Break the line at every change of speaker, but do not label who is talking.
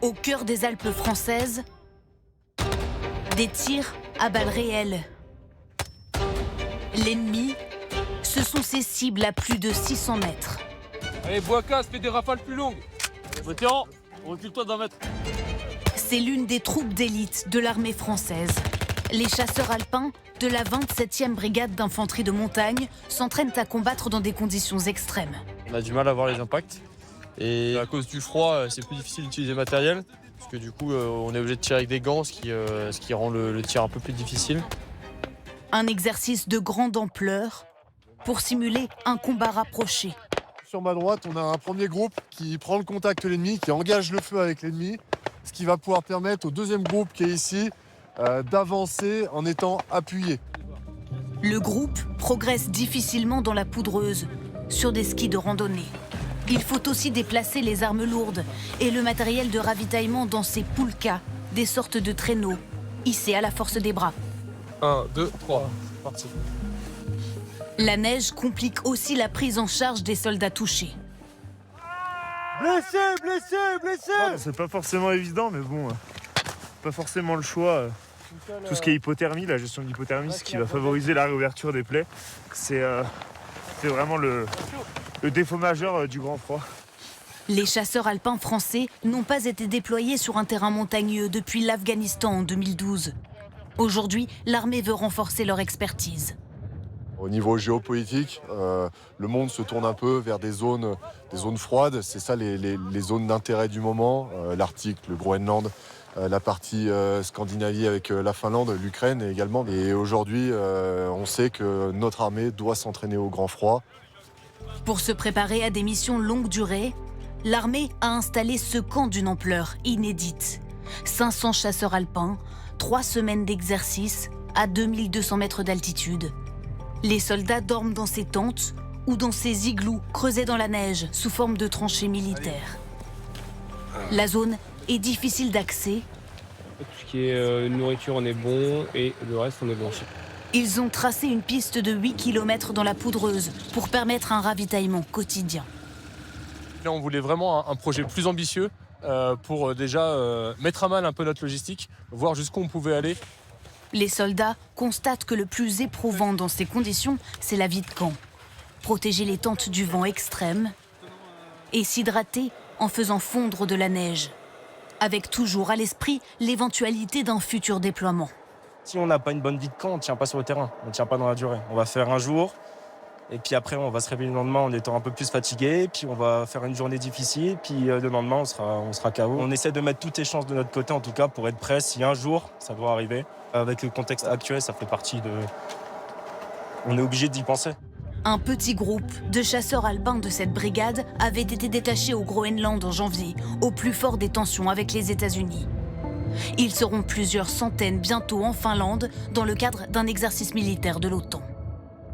Au cœur des Alpes françaises, des tirs à balles réelles. L'ennemi, ce sont ses cibles à plus de 600 mètres.
Allez, Boakas, fais des rafales plus longues.
Vétéran, recule-toi d'un mètre.
C'est l'une des troupes d'élite de l'armée française. Les chasseurs alpins de la 27e brigade d'infanterie de montagne s'entraînent à combattre dans des conditions extrêmes.
On a du mal à voir les impacts. Et à cause du froid, c'est plus difficile d'utiliser le matériel. Parce que du coup, on est obligé de tirer avec des gants, ce qui rend le tir un peu plus difficile.
Un exercice de grande ampleur pour simuler un combat rapproché.
Sur ma droite, on a un premier groupe qui prend le contact de l'ennemi, qui engage le feu avec l'ennemi, ce qui va pouvoir permettre au deuxième groupe qui est ici d'avancer en étant appuyé.
Le groupe progresse difficilement dans la poudreuse, sur des skis de randonnée. Il faut aussi déplacer les armes lourdes et le matériel de ravitaillement dans ces poulkas, des sortes de traîneaux, hissés à la force des bras.
1, 2, 3, parti.
La neige complique aussi la prise en charge des soldats touchés.
Blessé, blessé, blessé.
C'est pas forcément évident, mais bon, pas forcément le choix. Tout ce qui est hypothermie, la gestion de l'hypothermie, ce qui va favoriser la réouverture des plaies, c'est vraiment le défaut majeur du grand froid.
Les chasseurs alpins français n'ont pas été déployés sur un terrain montagneux depuis l'Afghanistan en 2012. Aujourd'hui, l'armée veut renforcer leur expertise.
Au niveau géopolitique, le monde se tourne un peu vers des zones froides. C'est ça les zones d'intérêt du moment. L'Arctique, le Groenland, la partie Scandinavie avec la Finlande, l'Ukraine également. Et aujourd'hui, on sait que notre armée doit s'entraîner au grand froid.
Pour se préparer à des missions longue durée, l'armée a installé ce camp d'une ampleur inédite. 500 chasseurs alpins, 3 semaines d'exercice à 2200 mètres d'altitude. Les soldats dorment dans ces tentes ou dans ces igloos creusés dans la neige sous forme de tranchées militaires. La zone est difficile d'accès.
Tout ce qui est nourriture, on est bon, et le reste, on est bon aussi.
Ils ont tracé une piste de 8 km dans la poudreuse pour permettre un ravitaillement quotidien.
Là, on voulait vraiment un projet plus ambitieux pour déjà mettre à mal un peu notre logistique, voir jusqu'où on pouvait aller.
Les soldats constatent que le plus éprouvant dans ces conditions, c'est la vie de camp. Protéger les tentes du vent extrême et s'hydrater en faisant fondre de la neige. Avec toujours à l'esprit l'éventualité d'un futur déploiement.
Si on n'a pas une bonne vie de camp, on ne tient pas sur le terrain, on ne tient pas dans la durée. On va faire un jour, et puis après on va se réveiller le lendemain en étant un peu plus fatigué, puis on va faire une journée difficile, puis le lendemain on sera KO. On essaie de mettre toutes les chances de notre côté en tout cas pour être prêt si un jour ça doit arriver. Avec le contexte actuel, ça fait partie de... On est obligé d'y penser.
Un petit groupe de chasseurs alpins de cette brigade avait été détaché au Groenland en janvier, au plus fort des tensions avec les États-Unis. Ils seront plusieurs centaines bientôt en Finlande dans le cadre d'un exercice militaire de l'OTAN.